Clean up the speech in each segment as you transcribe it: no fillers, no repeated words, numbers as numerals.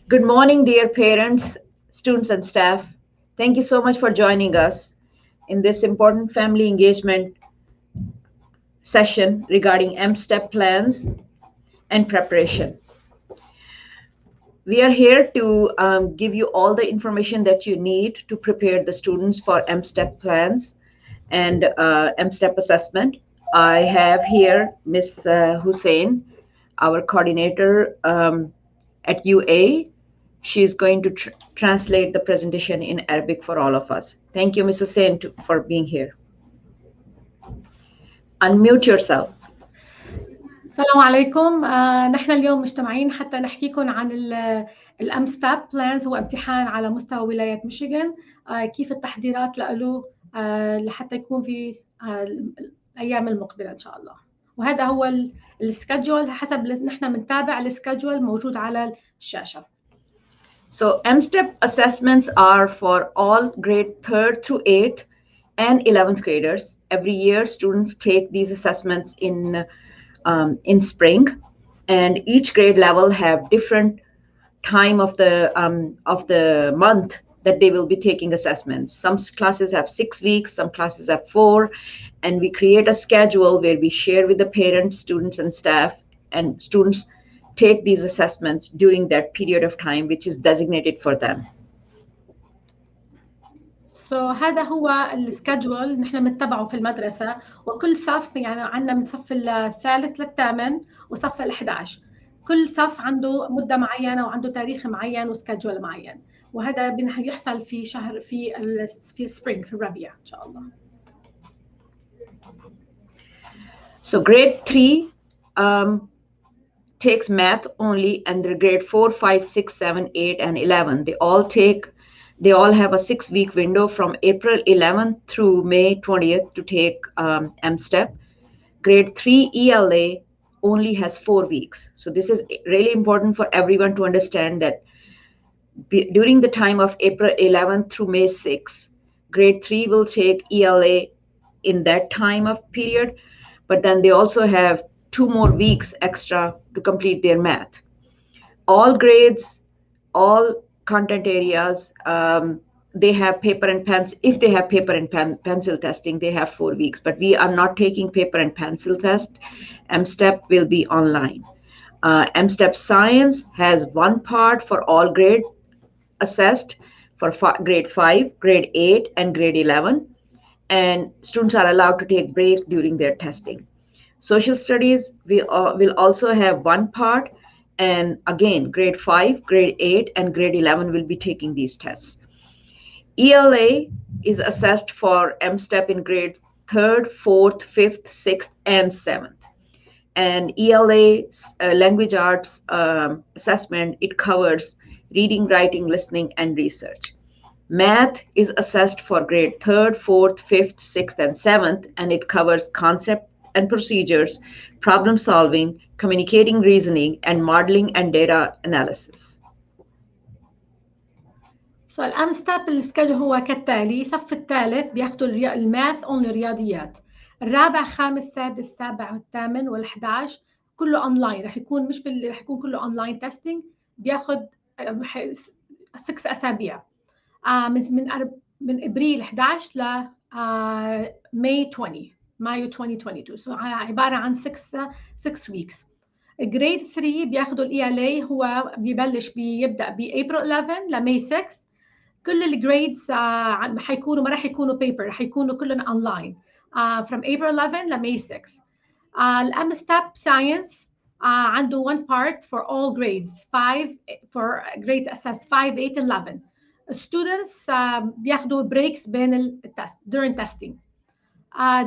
Good morning, dear parents, students, and staff. Thank you so much for joining us in this important family engagement session regarding MStep plans and preparation. We are here to give you all the information that you need to prepare the students for MStep plans and MStep assessment. I have here Ms. Hussein, our coordinator at UA. She's going to translate the presentation in Arabic for all of us. Thank you, Ms. Hussein, for being here. Unmute yourself. السلام عليكم. نحن اليوم مجتمعين حتى نحكيكم عن الأمستاب بلانز. هو امتحان على مستوى ولاية ميشيغان، كيف التحضيرات له لحتى يكون في الأيام المقبلة إن شاء الله. وهذا هو السكادجول حسب نحن بنتابع السكادجول موجود على الشاشة. So MStep assessments are for all grade 3rd through 8th and 11th graders. Every year, students take these assessments in spring, and each grade level have different time of the month that they will be taking assessments. Some classes have 6 weeks, some classes have 4, and we create a schedule where we share with the parents, students, and staff, and students take these assessments during that period of time which is designated for them. هذا هو السكجول نحن بنتبعه في المدرسة، وكل صف يعني عندنا من صف الثالث للثامن وصف ال11، كل صف عنده مدة معينة وعنده تاريخ معين وسكجول معين، وهذا يحصل في شهر في السبرينج في الربيع إن شاء الله. So grade 3 takes math only, and the grade 4, 5, 6, 7, 8, and 11, they all have a 6-week window from April 11th through May 20th to take MStep. Grade 3 ELA only has 4 weeks. So this is really important for everyone to understand that during the time of April 11th through May 6th, grade 3 will take ELA in that time of period, but then they also have 2 more weeks extra to complete their math. All grades, all content areas, they have paper and pens. If they have paper and pencil testing, they have 4 weeks, but we are not taking paper and pencil test. MStep will be online. MStep Science has one part for all grade assessed for grade 5, grade 8, and grade 11, and students are allowed to take breaks during their testing. Social studies will also have one part, and again, grade 5, grade 8, and grade 11 will be taking these tests. ELA is assessed for MStep in grade 3rd, 4th, 5th, 6th, and 7th. And ELA language arts assessment, it covers reading, writing, listening, and research. Math is assessed for grade 3rd, 4th, 5th, 6th, and 7th, and it covers concept and procedures, problem solving, communicating, reasoning, and modeling and data analysis. So الأمستاب السكجول هو كالتالي: صف الثالث بياخدوا الماث اونلي رياضيات، الرابع، خامس، سادس، سابع، والثامن، وال11 كله اونلاين، رح يكون رح يكون كله اونلاين تيستينج، بياخد 6 اسابيع من ابريل 11 ل مايو 2022. سو عباره عن 6 ويكس. جريد 3 بياخدوا الاي ال اي، هو بيبدا بابريل 11 لماي 6. كل الجريدز حيكونوا ما راح يكونوا بيبر، راح يكونوا كلهم اونلاين from April 11 لماي 6. الأمستاب ساينس عنده one part for all grades, 5 for grades assessed 5, 8 and 11. Students بياخدوا breaks بين التست during testing.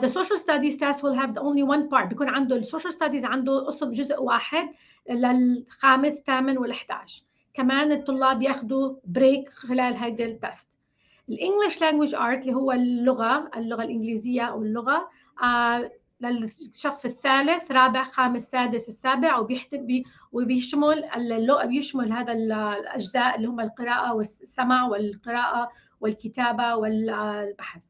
The social studies test will have only one part. بيكون عنده social studies عنده قسم جزء واحد للخامس، ثامن، وال11. كمان الطلاب ياخدوا بريك خلال هيدا التست. الانجليش لانجويج ارت اللي هو اللغه الانجليزيه او اللغه للصف الثالث، رابع، خامس، سادس، السابع، وبيشمل بيشمل هذا الاجزاء اللي هم القراءه والسمع والقراءه والكتابه والبحث.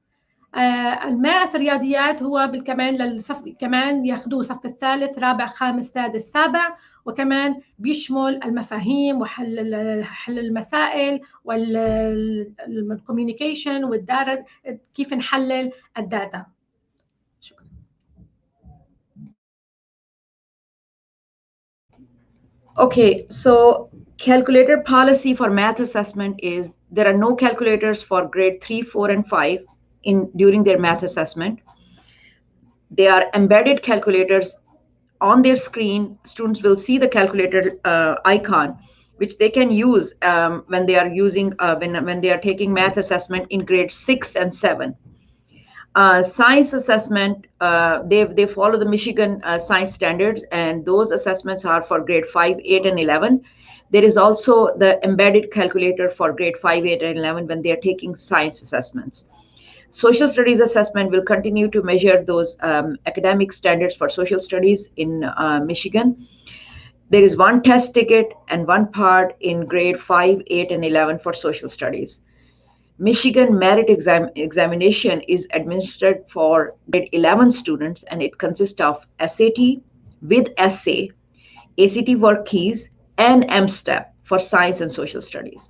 الماث الرياضيات هو كمان للصف، كمان ياخذوه صف الثالث، رابع، خامس، سادس، سابع، وكمان بيشمل المفاهيم وحل المسائل والكوميونيكيشن والداتا، كيف نحلل الداتا. شكرا. Okay, so calculator policy for math assessment is there are no calculators for grade 3, 4, and 5 during their math assessment. They are embedded calculators on their screen. Students will see the calculator icon, which they can use when they are using when they are taking math assessment in grade 6 and 7. Science assessment, they follow the Michigan science standards, and those assessments are for grade 5, 8, and 11. There is also the embedded calculator for grade 5, 8, and 11 when they are taking science assessments. Social studies assessment will continue to measure those academic standards for social studies in Michigan. There is one test ticket and one part in grade 5, 8, and 11 for social studies. Michigan merit examination is administered for grade 11 students, and it consists of SAT with essay, ACT work keys, and MStep for science and social studies.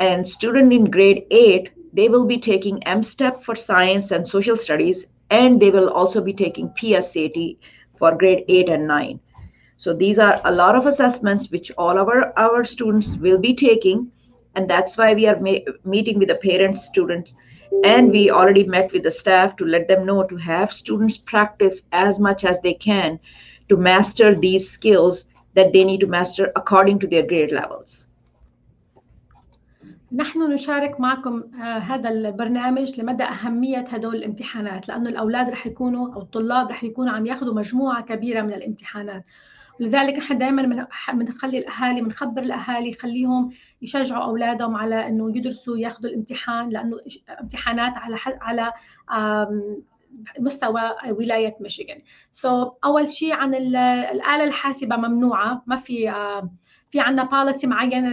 And student in grade 8, they will be taking MStep for science and social studies, and they will also be taking PSAT for grade 8 and 9. So these are a lot of assessments which all of our students will be taking, and that's why we are meeting with the parents, students, And we already met with the staff to let them know to have students practice as much as they can to master these skills that they need to master according to their grade levels. نحن نشارك معكم هذا البرنامج لمدى أهمية هدول الامتحانات، لأنه الأولاد رح يكونوا أو الطلاب رح يكونوا عم ياخذوا مجموعة كبيرة من الامتحانات، ولذلك نحن دائما بنخلي الأهالي، بنخبر الأهالي خليهم يشجعوا أولادهم على إنه يدرسوا ياخذوا الامتحان، لأنه امتحانات على مستوى ولاية ميشيغان. أول شيء عن الآلة الحاسبة ممنوعة، ما في عندنا policy معين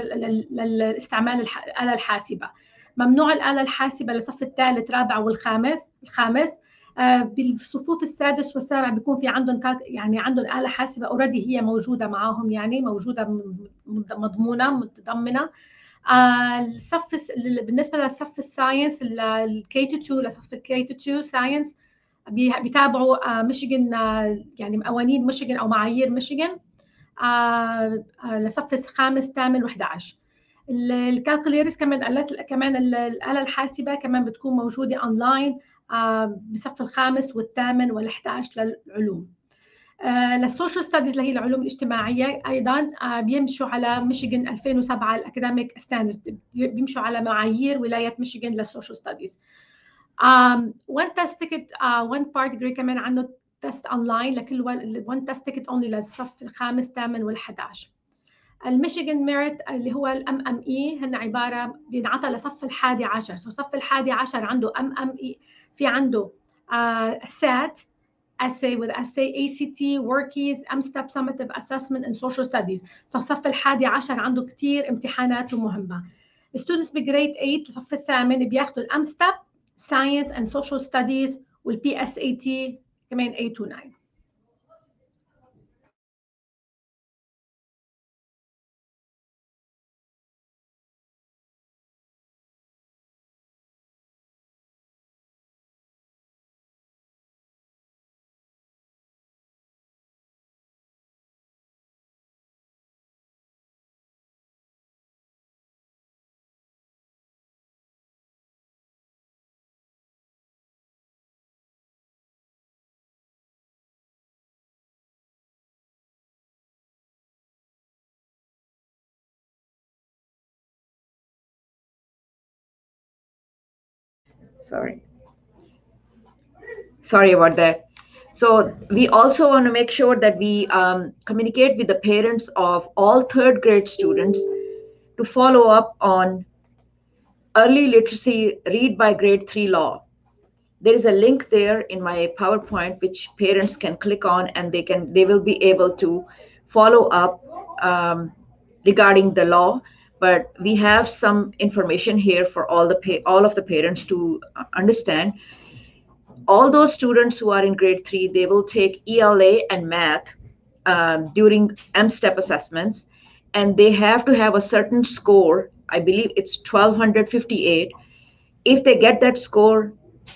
لاستعمال الآلة الحاسبة. ممنوع الآلة الحاسبة للصف الثالث رابع والخامس. بالصفوف السادس والسابع بيكون في عندهم يعني عندهم آلة حاسبة اوريدي هي موجودة معاهم، يعني موجودة متضمنة. الصف بالنسبة لصف الساينس الكي تو 2 لصف الكي تو 2 ساينس بيتابعوا ميشيغان، يعني قوانين ميشيغان أو معايير ميشيغان لصف الخامس ثامن و11. الكالكوليترز كمان الآلة الحاسبة كمان بتكون موجودة أونلاين بصف الخامس والثامن وال11 للعلوم. للسوشيال ستاديز اللي هي العلوم الاجتماعية أيضا بيمشوا على ميشيغان 2007 الأكاديميك ستاندرز، بيمشوا على معايير ولاية ميشيغان للسوشيال ستاديز. one test ticket one part grade كمان عنده تست اونلاين لكل one test ticket only للصف الخامس ثامن وال11. الميشيغان ميريت اللي هو الام ام اي هن عباره بينعطى لصف الحادي عشر. صف الحادي عشر عنده ام ام اي، في عنده سات essay with essay ACT workies MStep summative assessment and social studies. صف الحادي عشر عنده كتير امتحانات ومهمة. students بجريد 8 وصف الثامن بياخدوا الأمستب science and social studies والبي اس اي تي كمان 8 و 9. Sorry about that. So we also want to make sure that we communicate with the parents of all third grade students to follow up on early literacy read by grade 3 law. There is a link there in my PowerPoint which parents can click on, and they will be able to follow up regarding the law. But we have some information here for all of the parents to understand. All those students who are in grade 3, they will take ELA and math during MStep assessments, and they have to have a certain score. I believe it's 1258. If they get that score,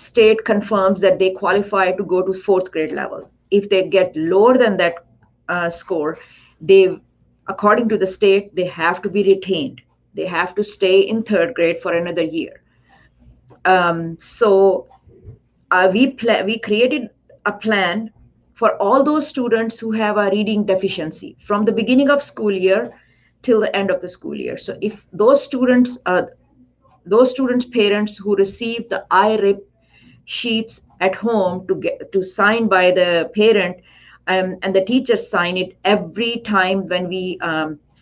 state confirms that they qualify to go to fourth grade level. If they get lower than that score, according to the state, they have to be retained. They have to stay in third grade for another year. We created a plan for all those students who have a reading deficiency from the beginning of school year till the end of the school year. So if those students parents who receive the IRIP sheets at home to sign by the parent, and the teachers sign it every time when we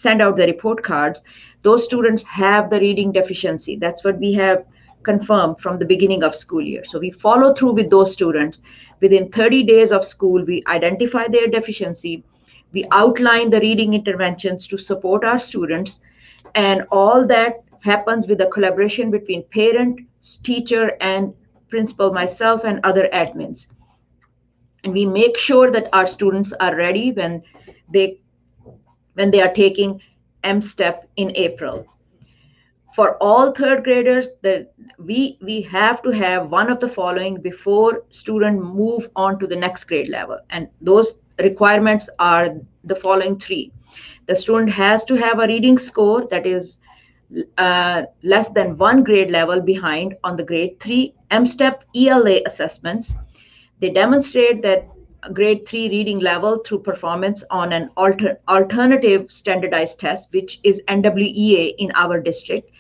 send out the report cards, those students have the reading deficiency. That's what we have confirmed from the beginning of school year. So we follow through with those students. Within 30 days of school, we identify their deficiency. We outline the reading interventions to support our students, and all that happens with a collaboration between parent, teacher, and principal, myself, and other admins. And we make sure that our students are ready when they are taking MStep in April. For all third graders, we have to have one of the following before students move on to the next grade level. And those requirements are the following three. The student has to have a reading score that is less than one grade level behind on the grade 3 MStep ELA assessments. They demonstrate that grade 3 reading level through performance on an alternative standardized test, which is NWEA in our district.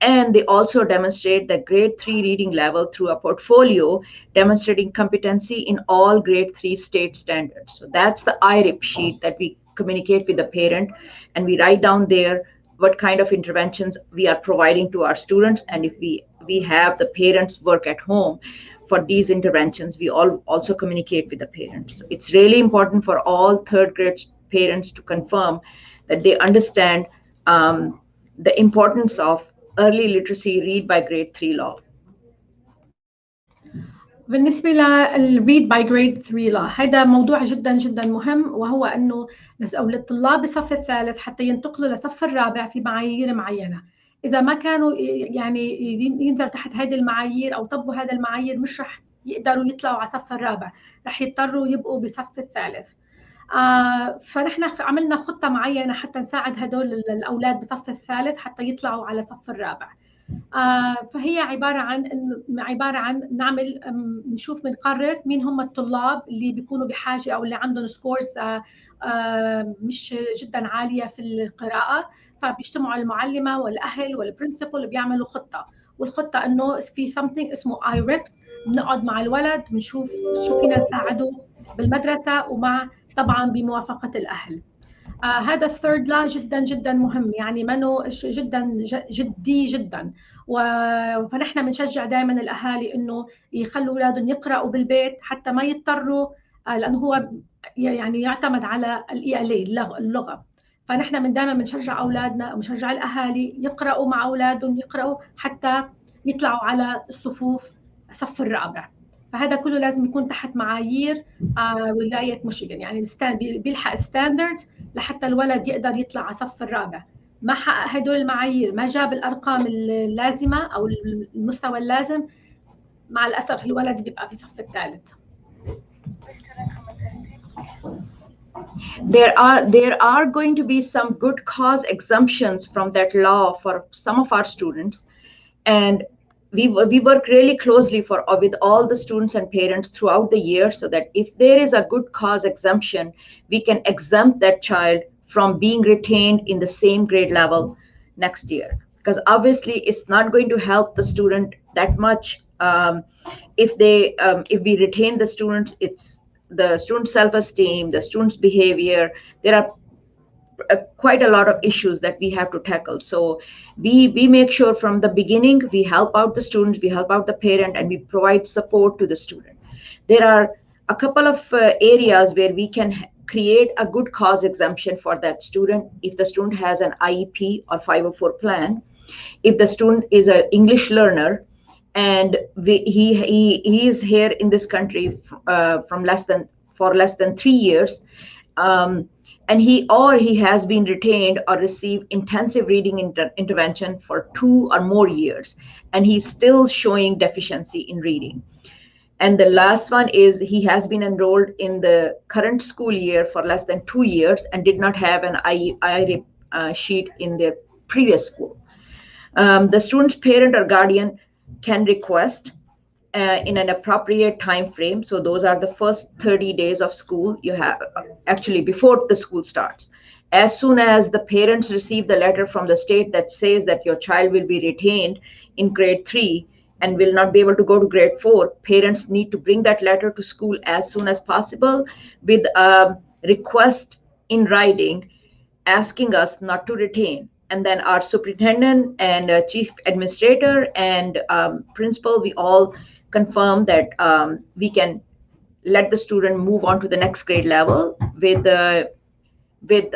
And they also demonstrate the grade 3 reading level through a portfolio demonstrating competency in all grade 3 state standards. So that's the IRIP sheet that we communicate with the parent, and we write down there what kind of interventions we are providing to our students. And if we have the parents work at home for these interventions, we also communicate with the parents. So it's really important for all third grade parents to confirm that they understand the importance of early literacy read by grade 3 law. بالنسبة للريد باي جريد 3 لا هذا موضوع جدا جدا مهم، وهو انه الطلاب بصف الثالث حتى ينتقلوا لصف الرابع في معايير معينة. اذا ما كانوا يعني ينزلوا تحت هذه المعايير او طبقوا هذه المعايير مش رح يقدروا يطلعوا على صف الرابع، رح يضطروا يبقوا بصف الثالث. فنحن عملنا خطة معينة حتى نساعد هدول الأولاد بصف الثالث حتى يطلعوا على صف الرابع. فهي عبارة عن نعمل نشوف بنقرر مين هم الطلاب اللي بيكونوا بحاجة أو اللي عندهم سكورز مش جدا عالية في القراءة، فبيجتمعوا المعلمة والأهل والبرنسبل بيعملوا خطة. والخطة إنه في something اسمه IRIPS، بنقعد مع الولد بنشوف شو فينا نساعده بالمدرسة، ومع طبعا بموافقة الأهل. هذا الثيرد لا جدا جدا مهم، يعني منه جدا جدي جدا. فنحن بنشجع دائما الاهالي انه يخلوا اولادهم يقراوا بالبيت حتى ما يضطروا، لانه هو يعني يعتمد على اللغه. فنحن من دائما بنشجع اولادنا وبنشجع الاهالي يقراوا مع اولادهم، يقراوا حتى يطلعوا على الصفوف صف الرابع. فهذا كله لازم يكون تحت معايير ولاية ميشيغان، يعني بيلحق ستاندردز لحتى الولد يقدر يطلع على صف الرابع. ما حقق هدول المعايير، ما جاب الأرقام اللازمة أو المستوى اللازم، مع الأسف الولد بيبقى في صف الثالث. There are going to be some good cause exemptions from that law for some of our students, and we work really closely with all the students and parents throughout the year, so that if there is a good cause exemption, we can exempt that child from being retained in the same grade level next year. Because obviously it's not going to help the student that much if we retain the students. It's the student's self-esteem, the student's behavior. There are quite a lot of issues that we have to tackle. So we make sure from the beginning we help out the students, we help out the parent, and we provide support to the student. There are a couple of areas where we can create a good cause exemption for that student. If the student has an IEP or 504 plan, if the student is an English learner, and he is here in this country for less than 3 years, and he has been retained or received intensive reading intervention for 2 or more years, and he's still showing deficiency in reading. And the last one is he has been enrolled in the current school year for less than 2 years and did not have an IRIP sheet in their previous school. The student's parent or guardian can request in an appropriate time frame. So those are the first 30 days of school you have, actually before the school starts. As soon as the parents receive the letter from the state that says that your child will be retained in grade 3 and will not be able to go to grade 4, parents need to bring that letter to school as soon as possible with a request in writing asking us not to retain. And then our superintendent and chief administrator and principal, we all confirm that we can let the student move on to the next grade level with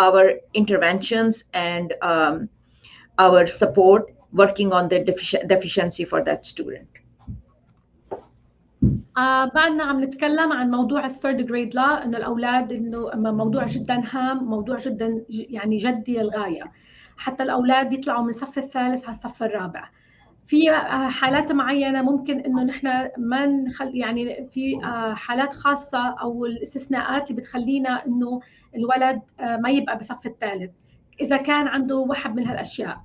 our interventions and our support working on the deficiency for that student. بعدنا عم نتكلم عن موضوع الثيرد جريد لا، انه الاولاد انه موضوع جدا هام، موضوع جدا يعني جدي للغايه، حتى الاولاد يطلعوا من الصف الثالث على الصف الرابع. في حالات معينه ممكن انه نحن ما نخلي، يعني في حالات خاصه او الاستثناءات اللي بتخلينا انه الولد ما يبقى بصف الثالث اذا كان عنده واحد من هالاشياء.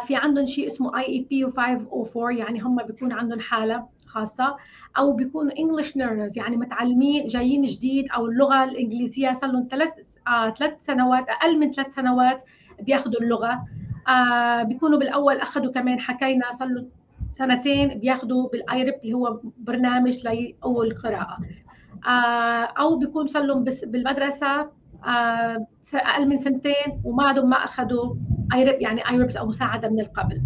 في عندهم شيء اسمه IEP و504، يعني هم بيكون عندهم حالة خاصة، أو بيكونوا English learners يعني متعلمين جايين جديد، أو اللغة الإنجليزية صار لهم 3 سنوات، أقل من 3 سنوات بياخذوا اللغة. بيكونوا بالأول أخذوا كمان، حكينا صار لهم 2 سنين بياخذوا بالايرب اللي هو برنامج لأول القراءة. أو بيكون صار لهم بس بالمدرسة أقل من 2 سنين وما عندهم ما أخذوا ايرب، يعني ايربس أو مساعدة من القبل.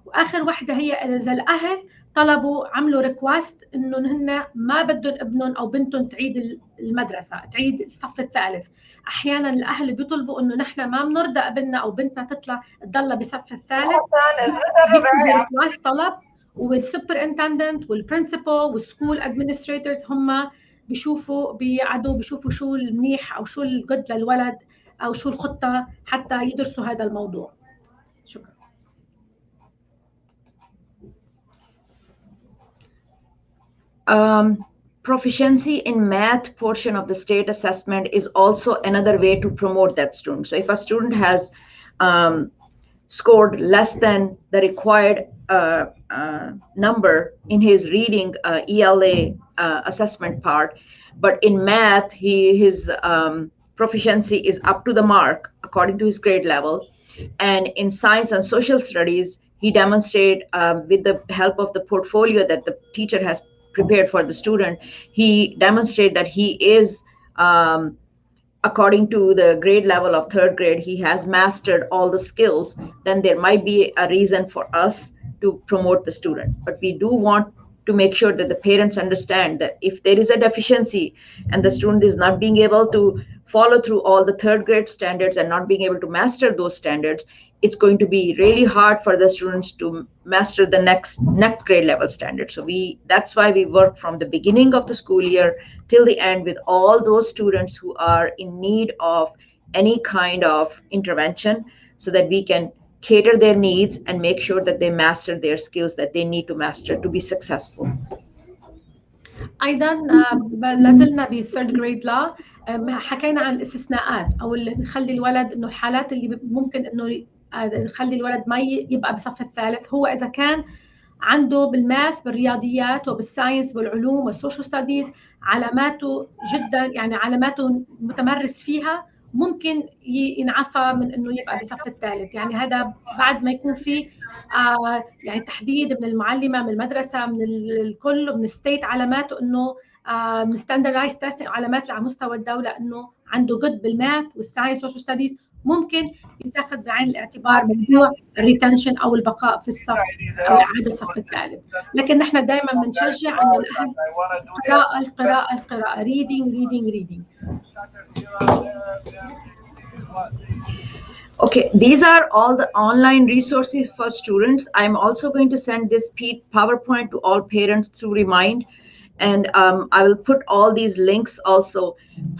واخر وحده هي اذا الاهل طلبوا، عملوا ريكوست انه هن ما بدهم ابنهم او بنتهم تعيد المدرسه، تعيد الصف الثالث. احيانا الاهل بيطلبوا انه نحن ما بنرضى ابننا او بنتنا تطلع تضلها بصف الثالث، بيكتبوا ريكوست طلب، والسوبر انتندنت والبرنسبل والسكول ادمنستريتورز هم بيشوفوا، بيقعدوا بيشوفوا شو المنيح او شو الجد للولد او شو الخطه حتى يدرسوا هذا الموضوع. شكرا. Proficiency in math portion of the state assessment is also another way to promote that student. So if a student has scored less than the required number in his reading ELA assessment part, but in math his proficiency is up to the mark according to his grade level, and in science and social studies he demonstrated with the help of the portfolio that the teacher has prepared for the student, he demonstrated that he is according to the grade level of third grade, he has mastered all the skills, then there might be a reason for us to promote the student. But we do want to make sure that the parents understand that if there is a deficiency and the student is not being able to follow through all the third grade standards and not being able to master those standards, it's going to be really hard for the students to master the next grade level standard. So that's why we work from the beginning of the school year till the end with all those students who are in need of any kind of intervention, so that we can cater their needs and make sure that they master their skills that they need to master to be successful. ايضا لازلنا بالثيرد جريد لا، حكينا عن الاستثناءات او اللي بنخلي الولد، انه الحالات اللي ممكن انه نخلي الولد ما يبقى بصف الثالث، هو اذا كان عنده بالماث بالرياضيات وبالساينس والعلوم والسوشيال ستاديز علاماته جدا، يعني علاماته متمرس فيها، ممكن ينعفى من انه يبقى بصف الثالث. يعني هذا بعد ما يكون في يعني تحديد من المعلمه، من المدرسه، من الكل، من الستيت علاماته، انه من ستاندردايز تيستنج علامات على مستوى الدوله انه عنده جد بالماث والساينس والسوشيال ستاديز، ممكن يتاخذ بعين الاعتبار موضوع الريتنشن او البقاء في الصف او اعاده الصف الثالث. لكن نحن دائما بنشجع انه الاهل قراءه القراءه القراءه، reading reading reading. Okay, these are all the online resources for students. I'm also going to send this PowerPoint to all parents to remind, and I will put all these links also.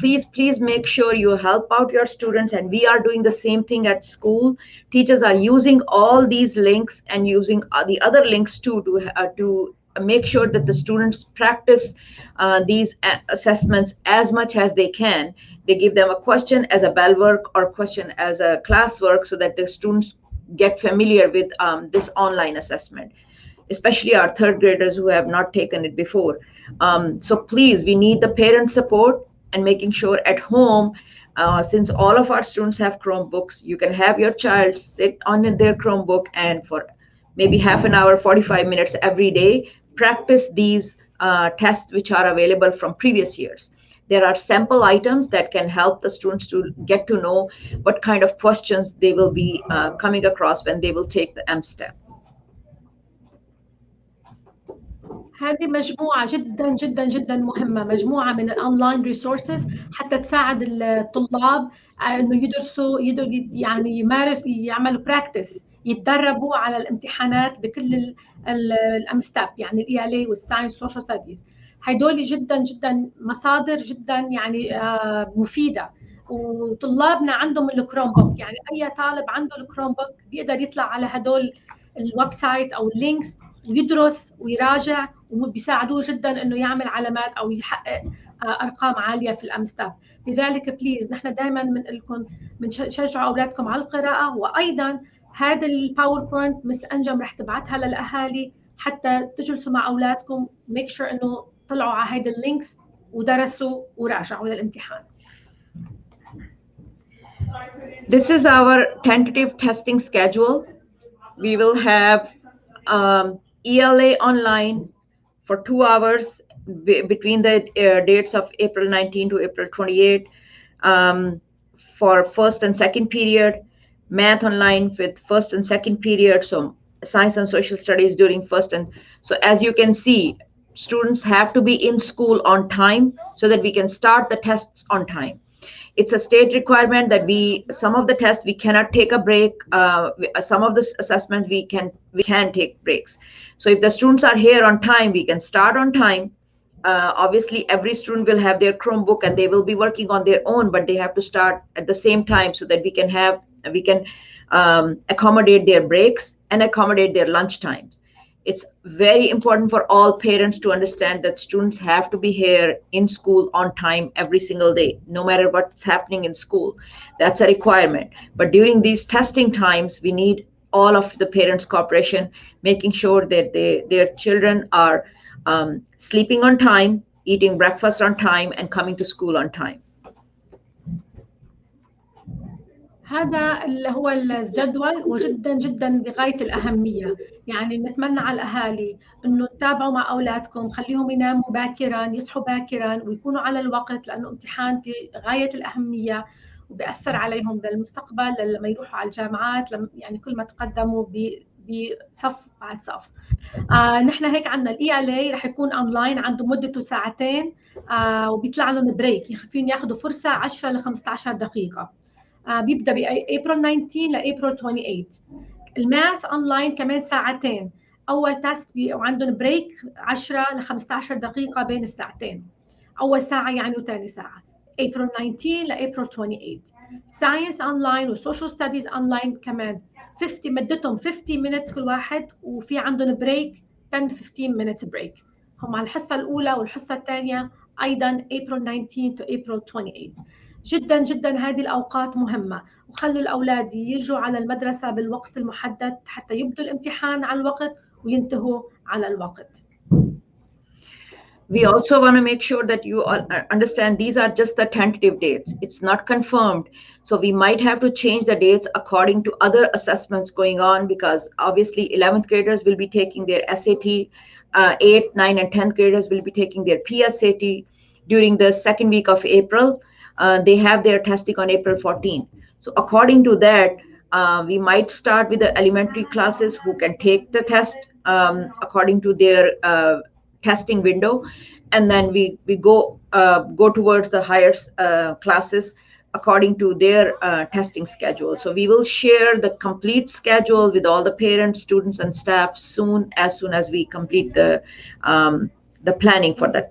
Please make sure you help out your students, and we are doing the same thing at school. Teachers are using all these links and using the other links too to make sure that the students practice these assessments as much as they can. They give them a question as a bell work or question as a class work, so that the students get familiar with this online assessment, especially our third graders who have not taken it before. So please, we need the parent support and making sure at home, since all of our students have Chromebooks, you can have your child sit on their Chromebook and for maybe half an hour, 45 minutes every day, practice these tests which are available from previous years. There are sample items that can help the students to get to know what kind of questions they will be coming across when they will take the MStep. هذه مجموعة جدا جدا جدا مهمة، مجموعة من الأونلاين ريسورسز حتى تساعد الطلاب إنه يدرسوا، يعني يمارس، يعملوا براكتس، يتدربوا على الامتحانات بكل الأمستاب، يعني الإيالي والساينس والسوشيال ستاديز. هدول جدا جدا مصادر جدا يعني مفيدة. وطلابنا عندهم الكروم بوك، يعني أي طالب عنده الكروم بوك بيقدر يطلع على هدول الويب سايت أو اللينكس ويدرس ويراجع، وبيساعدوه جدا انه يعمل علامات او يحقق ارقام عاليه في الامستاب. لذلك بليز نحن دائما بنقول لكم بنشجع اولادكم على القراءه، وايضا هذا الباوربوينت مس أنجم رح تبعتها للأهالي حتى تجلسوا مع أولادكم make sure إنه طلعوا على هيدا اللينكس ودرسوا وراجعوا للامتحان. This is our tentative testing schedule. We will have ELA online for 2 hours between the dates of April 19 to April 28 for first and second period, math online with first and second period, so science and social studies during first and so as you can see, students have to be in school on time so that we can start the tests on time. It's a state requirement that some of the tests we cannot take a break, some of the assessments we can take breaks. So if the students are here on time, we can start on time. Obviously every student will have their Chromebook and they will be working on their own, but they have to start at the same time so that we can accommodate their breaks and accommodate their lunch times. It's very important for all parents to understand that students have to be here in school on time every single day, no matter what's happening in school. That's a requirement. But during these testing times, we need all of the parents' cooperation, making sure that their children are sleeping on time, eating breakfast on time, and coming to school on time. هذا اللي هو الجدول وجدا جدا بغاية الأهمية. يعني نتمنى على الأهالي أنه تتابعوا مع أولادكم، خليهم يناموا باكرا، يصحوا باكرا ويكونوا على الوقت، لأنه امتحان في غاية الأهمية وبيأثر عليهم بالمستقبل لما يروحوا على الجامعات، يعني كل ما تقدموا بصف بعد صف. نحن هيك عندنا ELA رح يكون اونلاين، عنده مدته ساعتين وبيطلع لهم بريك، فين ياخذوا فرصه 10 ل 15 دقيقه. بيبدا بأبريل 19 لأبريل 28. الماث اونلاين كمان ساعتين، اول تيست وعندهم بريك 10 ل 15 دقيقه بين الساعتين، اول ساعه يعني وثاني ساعه، April 19 لأبريل 28. ساينس اونلاين وسوشيال ستاديز اونلاين كمان 50 مدتهم 50 minutes كل واحد، وفي عندهم بريك 10 15 minutes بريك. هم على الحصه الاولى والحصه الثانيه ايضا April 19 to April 28. جدا جدا هذه الأوقات مهمة، وخلوا الأولاد يجوا على المدرسة بالوقت المحدد حتى يبدوا الامتحان على الوقت وينتهوا على الوقت. We also want to make sure that you all understand these are just the tentative dates. It's not confirmed. So we might have to change the dates according to other assessments going on, because obviously 11th graders will be taking their SAT, 8th, 9th, and 10th graders will be taking their PSAT during the second week of April. They have their testing on April 14. So according to that, we might start with the elementary classes who can take the test according to their testing window, and then we go towards the higher classes according to their testing schedule. So we will share the complete schedule with all the parents, students, and staff as soon as we complete the planning for that.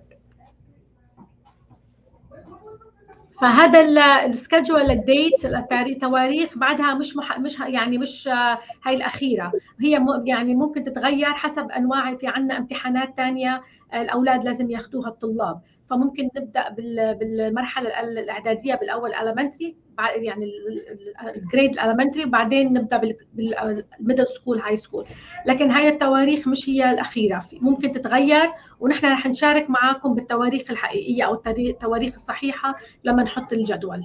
فهذا السكجول الديتس التواريخ بعدها مش هاي الأخيرة، هي يعني ممكن تتغير حسب أنواع، في عنا امتحانات تانية الأولاد لازم ياخدوها الطلاب، فممكن نبدأ بالمرحلة الإعدادية بالأول elementary، يعني الجريد الالمنتري، وبعدين نبدا بالميدل سكول هاي سكول. لكن هاي التواريخ مش هي الاخيره، ممكن تتغير، ونحن رح نشارك معاكم بالتواريخ الحقيقيه او التواريخ الصحيحه لما نحط الجدول.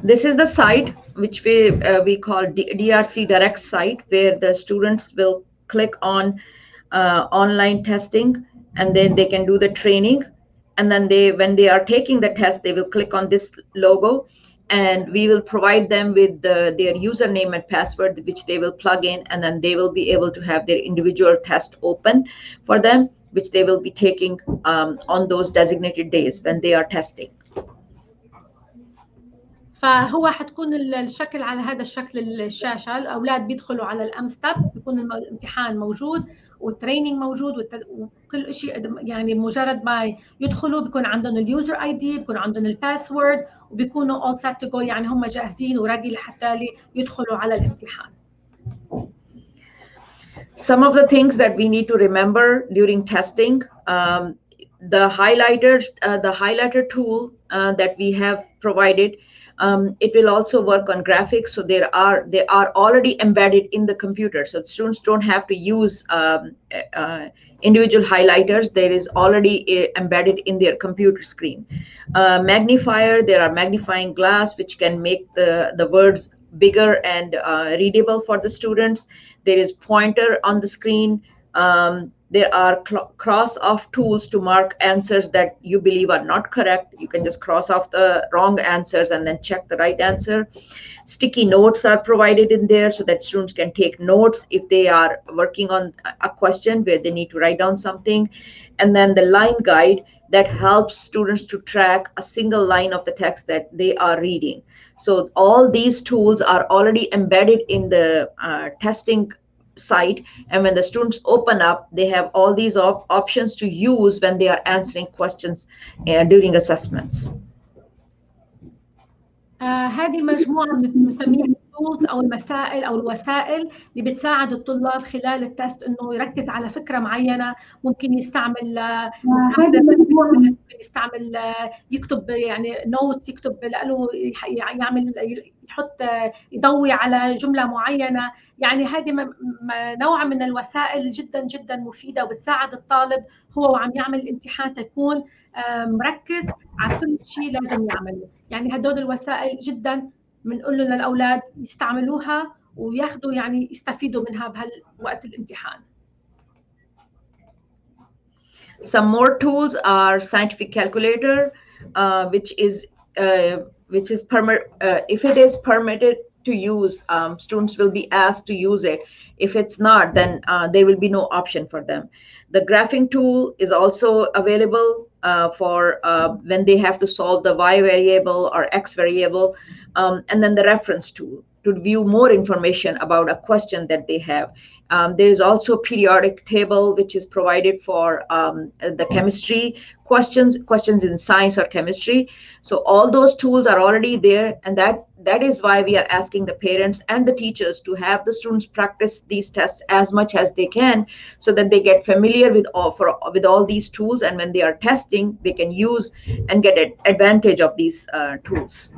This is the site which we call DRC Direct site, where the students will click on online testing, and then they can do the training. And then when they are taking the test, they will click on this logo, and we will provide them with their username and password, which they will plug in, and then they will be able to have their individual test open for them, which they will be taking on those designated days when they are testing. فهو حتكون الشكل على هذا الشكل الشاشة. الأولاد بيدخلوا على الأمستب، بيكون الامتحان موجود والتريننج موجود وكل شيء، يعني مجرد ما يدخلوا بيكون عندهم اليوزر اي دي، بيكون عندهم الباسورد، وبيكونوا all set to go، يعني هم جاهزين وريدي لحتى يدخلوا على الامتحان. Some of the things that we need to remember during testing, the highlighter tool that we have provided, It will also work on graphics, so they are already embedded in the computer, so the students don't have to use individual highlighters. There is already embedded in their computer screen. Magnifier, there are magnifying glass which can make the words bigger and readable for the students. There is pointer on the screen. There are cross off tools to mark answers that you believe are not correct. You can just cross off the wrong answers and then check the right answer. Sticky notes are provided in there so that students can take notes if they are working on a question where they need to write down something. And then the line guide that helps students to track a single line of the text that they are reading. So all these tools are already embedded in the testing site, and when the students open up, they have all these options to use when they are answering questions during assessments. هذه مجموعة بنسميها التولز أو المسائل أو الوسائل اللي بتساعد الطلاب خلال التست إنه يركز على فكرة معينة. ممكن يستعمل ممكن يستعمل يكتب يعني نوتس، يكتب له يعمل يحط يضوي على جملة معينة. يعني هذه نوع من الوسائل جدا جدا مفيدة وبتساعد الطالب هو وعم يعمل الامتحان تكون مركز على كل شيء لازم يعمله. يعني هدول الوسائل جدا بنقول للأولاد يستعملوها وياخذوا يعني يستفيدوا منها بهالوقت الامتحان. Some more tools are scientific calculator, which is if it is permitted to use, students will be asked to use it. If it's not, then there will be no option for them. The graphing tool is also available for when they have to solve the y variable or x variable, and then the reference tool to view more information about a question that they have. There is also a periodic table which is provided for the chemistry questions in science or chemistry. So all those tools are already there, and that is why we are asking the parents and the teachers to have the students practice these tests as much as they can, so that they get familiar with all these tools, and when they are testing, they can use and get advantage of these tools.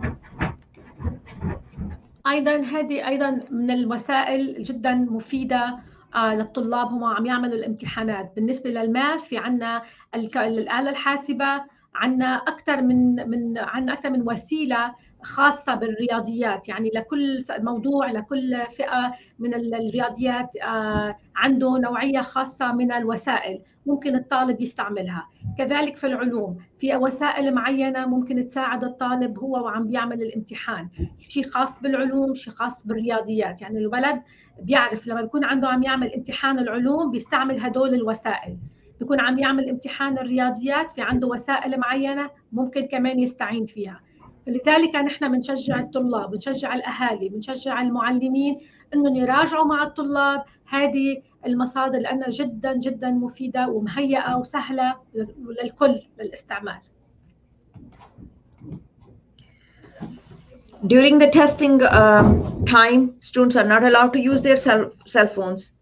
ايضا هذه ايضا من الوسائل جدا مفيده للطلاب هم عم يعملوا الامتحانات. بالنسبه للماث في عندنا الاله الحاسبه، عندنا اكثر من وسيله خاصه بالرياضيات. يعني لكل موضوع لكل فئه من الرياضيات عنده نوعيه خاصه من الوسائل ممكن الطالب يستعملها. كذلك في العلوم في وسائل معينه ممكن تساعد الطالب هو وعم بيعمل الامتحان، شيء خاص بالعلوم شيء خاص بالرياضيات. يعني الولد بيعرف لما بيكون عنده عم يعمل امتحان العلوم بيستعمل هدول الوسائل، بيكون عم يعمل امتحان الرياضيات في عنده وسائل معينه ممكن كمان يستعين فيها. فلذلك نحن بنشجع الطلاب، بنشجع الاهالي، بنشجع المعلمين انهم يراجعوا مع الطلاب هذه المصادر لانها جدا جدا مفيده ومهيئه وسهله للكل للاستعمال. During the testing time, students are not allowed to use their cell phones.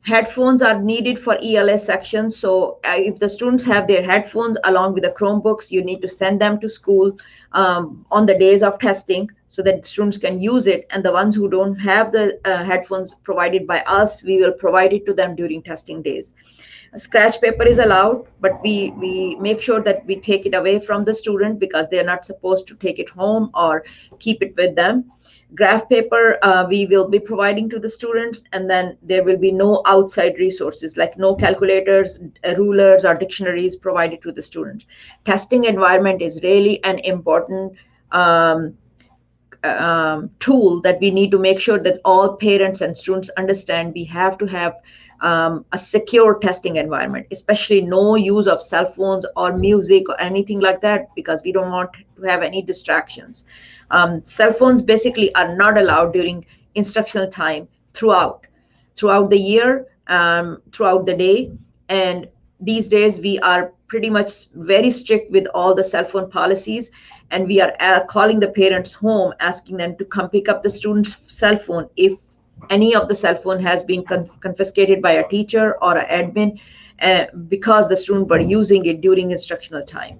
Headphones are needed for ELS sections. So if the students have their headphones along with the Chromebooks, you need to send them to school on the days of testing so that students can use it. And the ones who don't have the headphones provided by us, we will provide it to them during testing days. Scratch paper is allowed, but we make sure that we take it away from the student because they are not supposed to take it home or keep it with them. Graph paper we will be providing to the students, and then there will be no outside resources like no calculators, rulers, or dictionaries provided to the students. Testing environment is really an important tool that we need to make sure that all parents and students understand. We have to have a secure testing environment, especially no use of cell phones or music or anything like that, because we don't want to have any distractions. Cell phones basically are not allowed during instructional time throughout the year, throughout the day. And these days we are pretty much very strict with all the cell phone policies, and we are calling the parents home, asking them to come pick up the student's cell phone if any of the cell phone has been confiscated by a teacher or an admin because the student were using it during instructional time.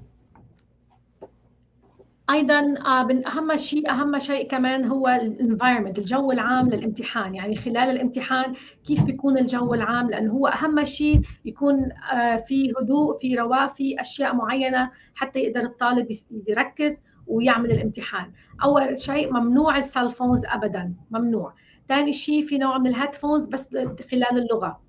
ايضا اهم شيء كمان هو الانفايرمنت، الجو العام للامتحان. يعني خلال الامتحان كيف بيكون الجو العام، لانه هو اهم شيء يكون في هدوء، في رواء، في اشياء معينه حتى يقدر الطالب يركز ويعمل الامتحان. اول شيء ممنوع السيل فونز ابدا، ممنوع. ثاني شيء في نوع من الهيدفونز بس خلال اللغه.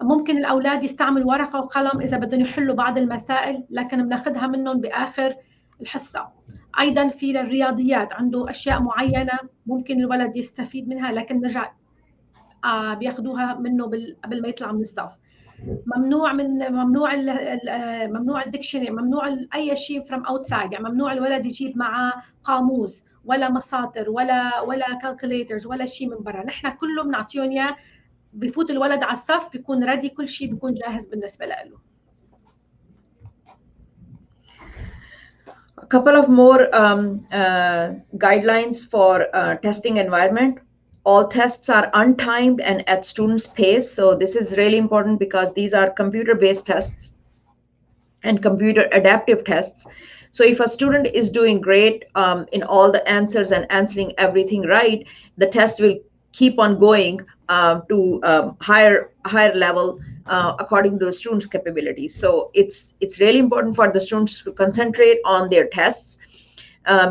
ممكن الاولاد يستعملوا ورقه وقلم اذا بدهم يحلوا بعض المسائل، لكن بناخذها منهم باخر الحصه. ايضا في للرياضيات عنده اشياء معينه ممكن الولد يستفيد منها، لكن نرجع بياخذوها منه قبل ما يطلع من الصف. ممنوع الديكشنري، ممنوع اي شيء فروم اوتسايد. يعني ممنوع الولد يجيب معاه قاموس ولا مساطر ولا كالكوليترز ولا شيء من برا. نحن كله بنعطيهم اياه، بفوت الولد على الصف بيكون ريدي، كل شيء بيكون جاهز بالنسبه له. A couple of more guidelines for testing environment. All tests are untimed and at students' pace. So this is really important because these are computer-based tests and computer adaptive tests. So if a student is doing great in all the answers and answering everything right, the test will keep on going to higher level according to the students' capabilities. So it's really important for the students to concentrate on their tests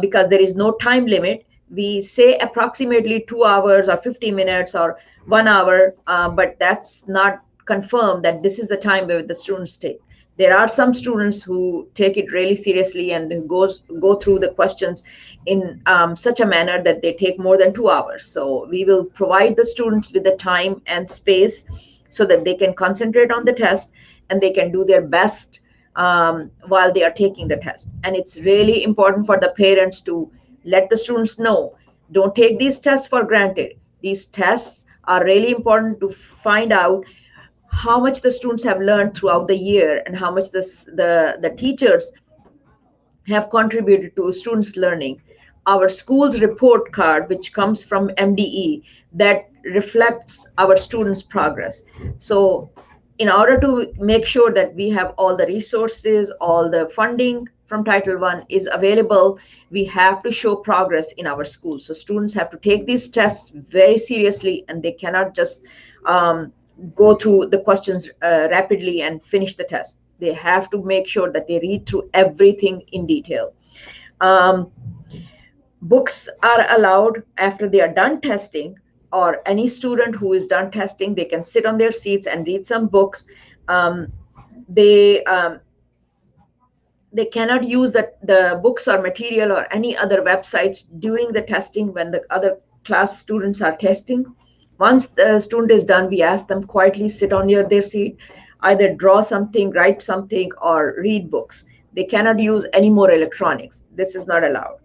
because there is no time limit. We say approximately 2 hours or 50 minutes or 1 hour, but that's not confirmed that this is the time where the students take. There are some students who take it really seriously and who go through the questions in such a manner that they take more than 2 hours. So we will provide the students with the time and space so that they can concentrate on the test and they can do their best while they are taking the test. And it's really important for the parents to let the students know, don't take these tests for granted. These tests are really important to find out how much the students have learned throughout the year and how much the teachers have contributed to students' learning. Our school's report card, which comes from MDE, that reflects our students' progress. So in order to make sure that we have all the resources, all the funding from Title I is available, we have to show progress in our schools. So students have to take these tests very seriously, and they cannot just go through the questions rapidly and finish the test. They have to make sure that they read through everything in detail. Books are allowed after they are done testing, or any student who is done testing, they can sit on their seats and read some books. They cannot use the books or material or any other websites during the testing when the other class students are testing. Once the student is done, we ask them quietly sit on their seat, either draw something, write something, or read books. They cannot use any more electronics. This is not allowed.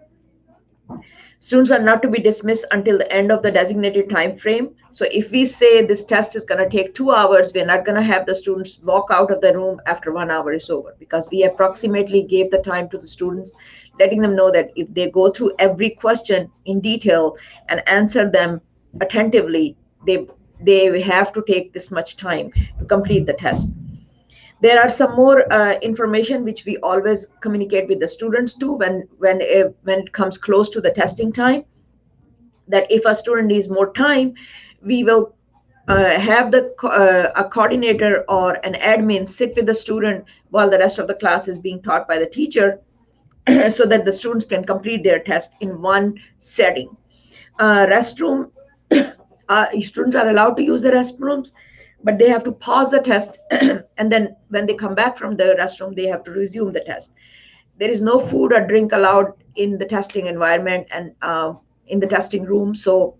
Students are not to be dismissed until the end of the designated time frame. So if we say this test is going to take 2 hours, we're not going to have the students walk out of the room after 1 hour is over, because we approximately gave the time to the students, letting them know that if they go through every question in detail and answer them attentively, they have to take this much time to complete the test. There are some more information which we always communicate with the students too when it comes close to the testing time, that if a student needs more time, we will have a coordinator or an admin sit with the student while the rest of the class is being taught by the teacher so that the students can complete their test in one setting. Restroom, students are allowed to use the restrooms, but they have to pause the test and then when they come back from the restroom, they have to resume the test. There is no food or drink allowed in the testing environment and in the testing room. So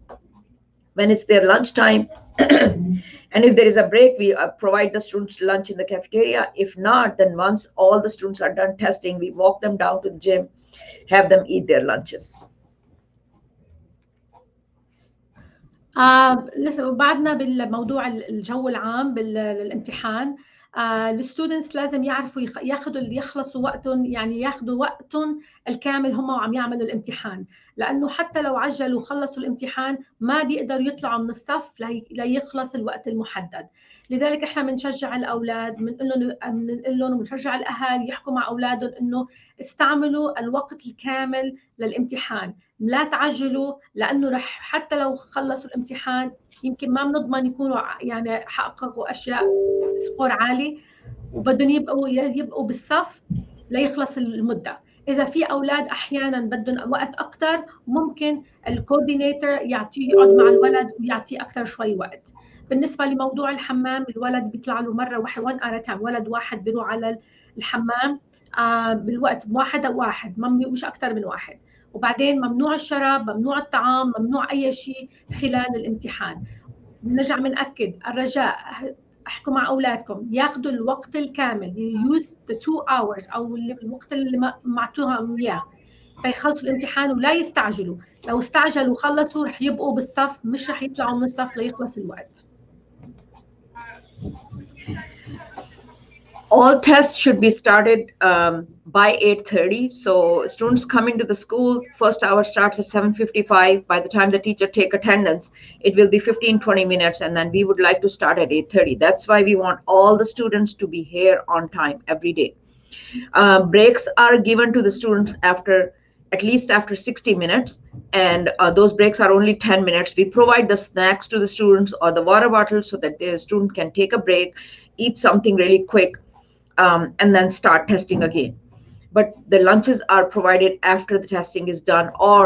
when it's their lunchtime, and if there is a break, we provide the students lunch in the cafeteria. If not, then once all the students are done testing, we walk them down to the gym, have them eat their lunches. لسه بعدنا بالموضوع الجو العام للامتحان. الستودنتس لازم يعرفوا يخلصوا وقتهم، يعني ياخذوا وقتهم الكامل هم وعم يعملوا الامتحان، لانه حتى لو عجلوا وخلصوا الامتحان ما بيقدروا يطلعوا من الصف ليخلص الوقت المحدد. لذلك احنا بنشجع الاولاد، بنقول لهم وبنشجع الاهالي يحكوا مع اولادهم انه استعملوا الوقت الكامل للامتحان، لا تعجلوا، لانه رح حتى لو خلصوا الامتحان يمكن ما بنضمن يكونوا يعني حققوا اشياء سكور عالي، وبدهم يبقوا بالصف ليخلص المده. اذا في اولاد احيانا بدهم وقت اكثر، ممكن الكوردينيتور يعطيه يقعد مع الولد ويعطيه اكثر شوي وقت. بالنسبه لموضوع الحمام، الولد بيطلع له مره واحد، وان ار تايم، ولد واحد بيروح على الحمام بالوقت واحد او واحد، مش اكثر من واحد. وبعدين ممنوع الشراب، ممنوع الطعام، ممنوع اي شيء خلال الامتحان. بنرجع بنأكد الرجاء، احكوا مع اولادكم ياخذوا الوقت الكامل، يوز ذا 2 hours او الوقت اللي معطوهم اياه تيخلصوا الامتحان، ولا يستعجلوا. لو استعجلوا وخلصوا رح يبقوا بالصف، مش رح يطلعوا من الصف ليخلص الوقت. All tests should be started by 8:30. So students coming to the school, first hour starts at 7:55. By the time the teacher take attendance, it will be 15-20 minutes, and then we would like to start at 8:30. That's why we want all the students to be here on time every day. Breaks are given to the students at least after 60 minutes, and those breaks are only 10 minutes. We provide the snacks to the students or the water bottle so that the student can take a break, eat something really quick, and then start testing again. But the lunches are provided after the testing is done, or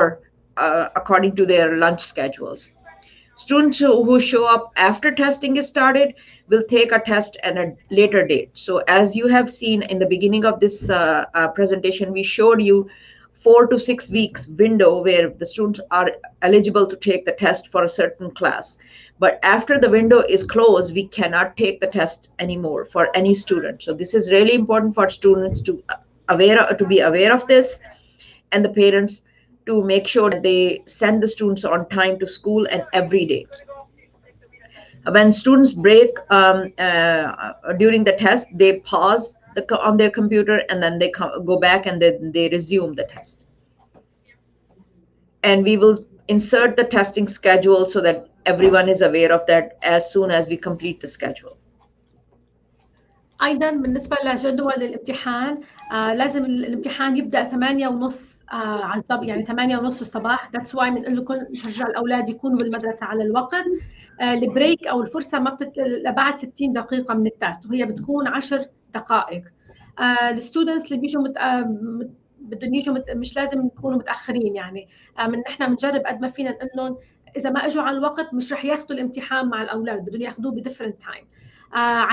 according to their lunch schedules. Students who show up after testing is started will take a test at a later date. So as you have seen in the beginning of this presentation, we showed you 4 to 6 weeks window where the students are eligible to take the test for a certain class. But after the window is closed, we cannot take the test anymore for any student. So this is really important for students to be aware of this, and the parents to make sure that they send the students on time to school and every day. When students break during the test, they pause on their computer, and then they go back and they resume the test. And we will insert the testing schedule so that everyone is aware of that as soon as we complete the schedule. ايضا بالنسبه لجدول الامتحان، لازم الامتحان يبدا 8:30 على الصبح، يعني 8:30 الصباح. ذاتس واي بنقول لكم نشجع الاولاد يكونوا بالمدرسه على الوقت. البريك او الفرصه ما بعد 60 دقيقه من التست، وهي بتكون 10 دقائق. الستودنتس اللي بيجوا بدهم يجوا مش لازم يكونوا متاخرين، يعني احنا بنجرب قد ما فينا نقول لهم اذا ما اجوا على الوقت مش رح ياخذوا الامتحان مع الاولاد، بدهم ياخذوه بديفرنت تايم.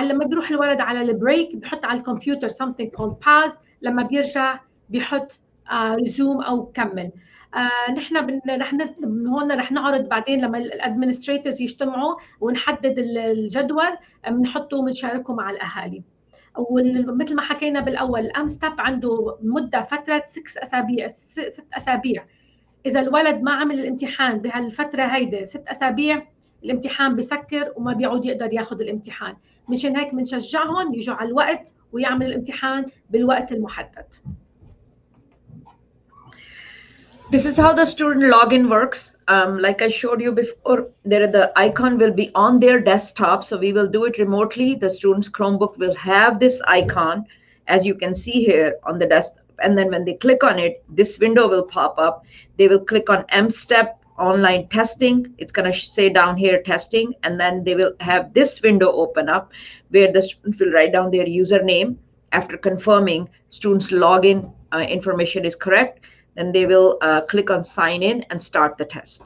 لما بيروح الولد على البريك بحط على الكمبيوتر something called pause، لما بيرجع بيحط ريزوم او كمل. نحن هون رح نعرض بعدين لما الادمنستريتورز يجتمعوا ونحدد الجدول، بنحطه وبنشاركه مع الاهالي. ومثل ما حكينا بالاول، الامستب عنده مده فتره 6 اسابيع. 6 اسابيع اذا الولد ما عمل الامتحان بهالفتره هيدي 6 اسابيع، الامتحان بسكر وما بيعود يقدر ياخذ الامتحان. مشان هيك بنشجعهم يجوا على الوقت ويعملوا الامتحان بالوقت المحدد. This is how the student login works. Like I showed you before, the icon will be on their desktop, so we will do it remotely. The student's Chromebook will have this icon, as you can see here on the desktop. And then when they click on it, this window will pop up. They will click on MStep online testing. It's going to say down here testing, and then they will have this window open up where the student will write down their username after confirming students login information is correct. Then they will click on sign in and start the test.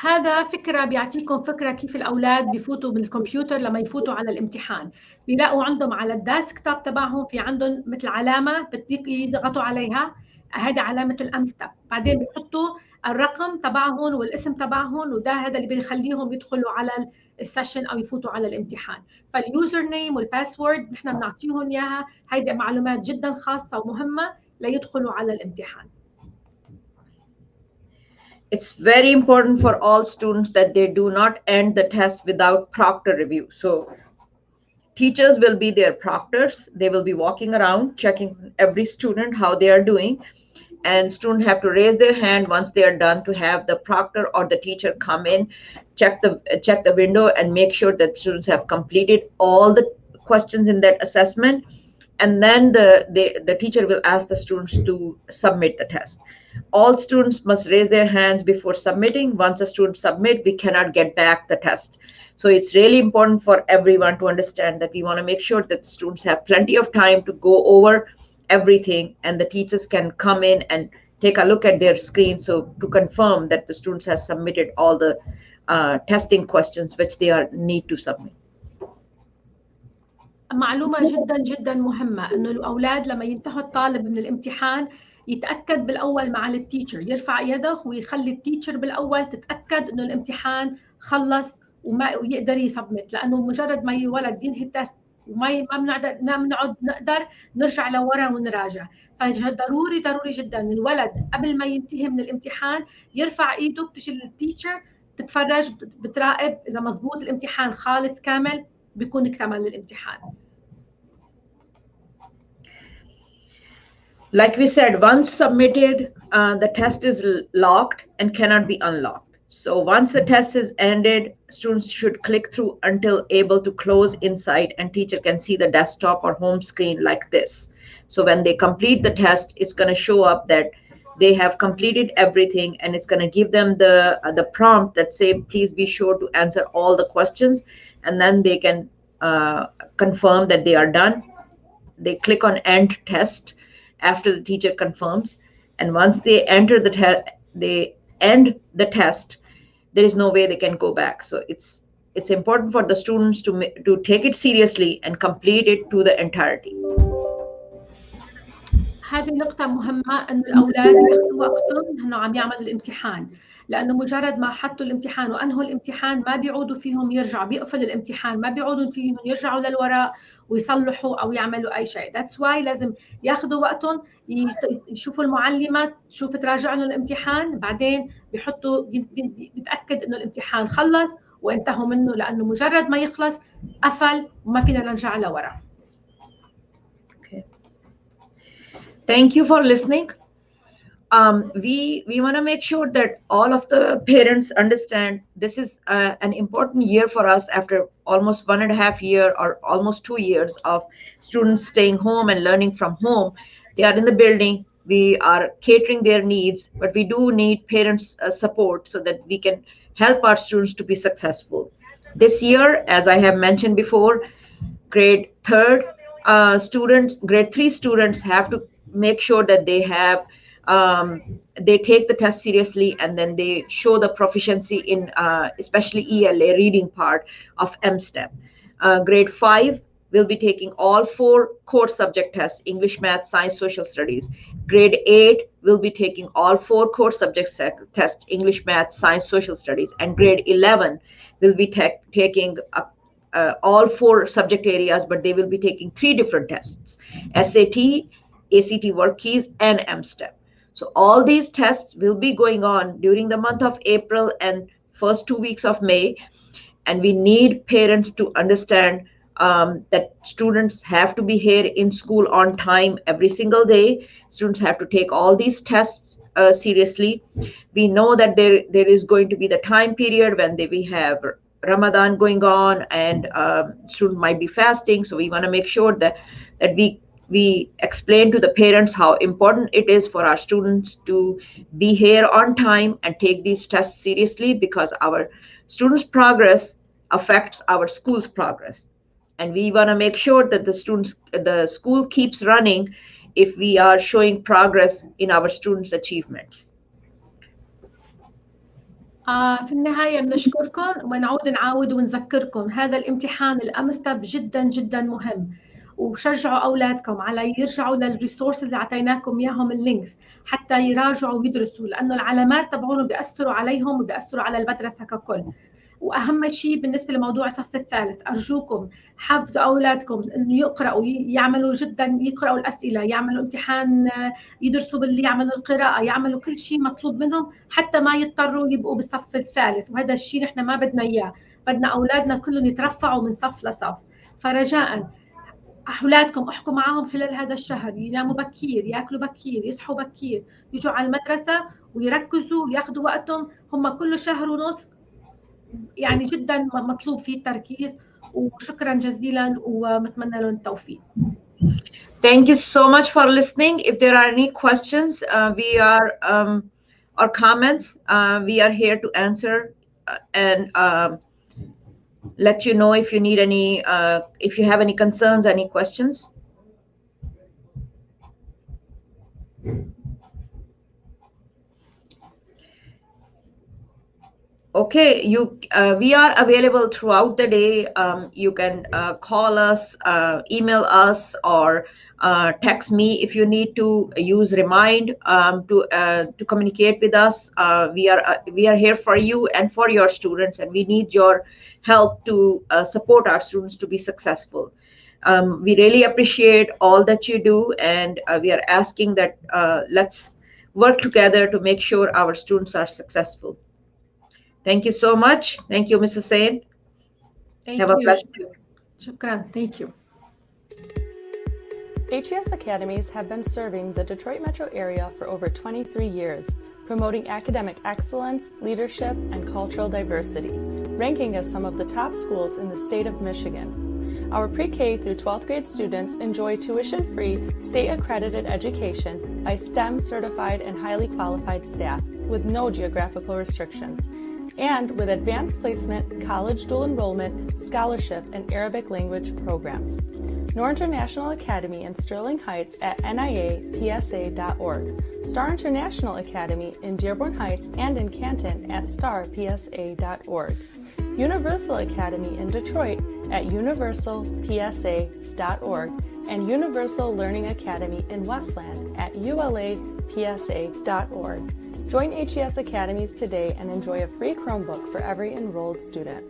هذا فكرة بيعطيكم فكرة كيف الأولاد بيفوتوا بالكمبيوتر. لما يفوتوا على الامتحان بيلاقوا عندهم على الديسكتوب تبعهم في عندهم مثل علامة يضغطوا عليها، هذه علامة الأمستب. بعدين بيحطوا الرقم تبعهم والاسم تبعهم، وده هذا اللي بيخليهم يدخلوا على السيشن أو يفوتوا على الامتحان. فاليوزر نيم والباسورد نحن بنعطيهم إياها، هيدي معلومات جدا خاصة ومهمة ليدخلوا على الامتحان. It's very important for all students that they do not end the test without proctor review. So teachers will be their proctors. They will be walking around checking every student how they are doing. and students have to raise their hand once they are done to have the proctor or the teacher come in, check the window and make sure that students have completed all the questions in that assessment, and then the teacher will ask the students to submit the test. All students must raise their hands before submitting. Once a student submit, we cannot get back the test. So it's really important for everyone to understand that we want to make sure that students have plenty of time to go over everything, and the teachers can come in and take a look at their screen so to confirm that the students have submitted all the testing questions which they are need to submit. معلومة جدا جدا مهمة إنه الأولاد لما ينتهوا الطالب من الامتحان يتأكد بالأول مع التيتشر، يرفع يده ويخلي التيتشر بالأول تتأكد إنه الامتحان خلص ويقدر يسبمت، لأنه مجرد ما الولد ينهي التست وما نقدر نرجع لورا ونراجع. فضروري ضروري جدا الولد قبل ما ينتهي من الامتحان يرفع ايده، بتجي التيتشر تتفرج بتراقب اذا مزبوط الامتحان خالص كامل بيكون اكتمل الامتحان. Like we said, once submitted, the test is locked and cannot be unlocked. So once the test is ended, students should click through until able to close Insight, and teacher can see the desktop or home screen like this. So when they complete the test, it's going to show up that they have completed everything, and it's going to give them the prompt that say, please be sure to answer all the questions, and then they can confirm that they are done. They click on End Test after the teacher confirms, and once they enter they end the test, there is no way they can go back. So it's important for the students to take it seriously and complete it to the entirety. هذه نقطة مهمة إنه الأولاد ياخذوا وقتهم إنه عم يعملوا الامتحان، لأنه مجرد ما حطوا الامتحان وأنهوا الامتحان ما بيعودوا فيهم يرجعوا، بيقفل الامتحان ما بيعودوا فيهم يرجعوا للوراء ويصلحوا أو يعملوا أي شيء. That's why لازم ياخذوا وقتهم، يشوفوا المعلمة تشوف تراجع لهم الامتحان، بعدين بيحطوا بيتأكد إنه الامتحان خلص وانتهوا منه، لأنه مجرد ما يخلص قفل وما فينا نرجع لورا. Thank you for listening. We want to make sure that all of the parents understand this is an important year for us after almost 1.5 years or almost 2 years of students staying home and learning from home. They are in the building. We are catering their needs, but we do need parents' support so that we can help our students to be successful. This year, as I have mentioned before, grade 3 students have to make sure that they have they take the test seriously, and then they show the proficiency in especially ELA reading part of MStep. Grade 5 will be taking all 4 core subject tests: English, Math, Science, Social Studies. Grade 8 will be taking all 4 core subject tests: English, Math, Science, Social Studies. And grade 11 will be taking all 4 subject areas, but they will be taking 3 different tests: SAT, ACT Work Keys, and MStep. So all these tests will be going on during the month of April and first 2 weeks of May. And we need parents to understand that students have to be here in school on time every single day. Students have to take all these tests seriously. We know that there is going to be the time period when we have Ramadan going on, and students might be fasting. So we want to make sure that we explain to the parents how important it is for our students to be here on time and take these tests seriously, because our students' progress affects our school's progress. And we want to make sure that the school keeps running if we are showing progress in our students' achievements. في النهاية بنشكركم نعاود ونذكركم هذا الامتحان الأمستب جدا جدا مهم، وشجعوا أولادكم على يرجعوا للريسورس اللي أعطيناكم إياهم اللينكس حتى يراجعوا ويدرسوا، لأنه العلامات تبعهم بيأثروا عليهم وبيأثروا على المدرسة ككل. وأهم شيء بالنسبة لموضوع الصف الثالث، أرجوكم حفزوا أولادكم إنه يقرأوا، يعملوا جدا، يقرأوا الأسئلة، يعملوا امتحان، يدرسوا باللي يعملوا القراءة، يعملوا كل شيء مطلوب منهم حتى ما يضطروا يبقوا بالصف الثالث. وهذا الشيء نحن ما بدنا إياه، بدنا أولادنا كلهم يترفعوا من صف لصف. فرجاء أولادكم احكوا معهم خلال هذا الشهر، يناموا بكير، ياكلوا بكير، يصحوا بكير، يجوا على المدرسة ويركزوا وياخذوا وقتهم. هم كل شهر ونص يعني جدا مطلوب فيه التركيز. وشكرا جزيلا ومتمنى لهم التوفيق. Thank you so much for listening. If there are any questions, or comments, we are here to answer and let you know if you need any, if you have any concerns, any questions. Okay, we are available throughout the day. You can call us, email us, or text me if you need to use Remind to communicate with us. We are here for you and for your students, and we need your help to support our students to be successful. We really appreciate all that you do, and we are asking that let's work together to make sure our students are successful. Thank you so much. Thank you, Mrs. Said. Have a blessed day. Shukran. Thank you. HES Academies have been serving the Detroit metro area for over 23 years, promoting academic excellence, leadership, and cultural diversity, ranking as some of the top schools in the state of Michigan. Our pre-K through 12th grade students enjoy tuition-free, state-accredited education by STEM certified and highly qualified staff with no geographical restrictions, and with advanced placement, college dual enrollment, scholarship, and Arabic language programs. Noor International Academy in Sterling Heights at niapsa.org, Star International Academy in Dearborn Heights and in Canton at starpsa.org, Universal Academy in Detroit at universalpsa.org, and Universal Learning Academy in Westland at ulapsa.org. Join HES Academies today and enjoy a free Chromebook for every enrolled student.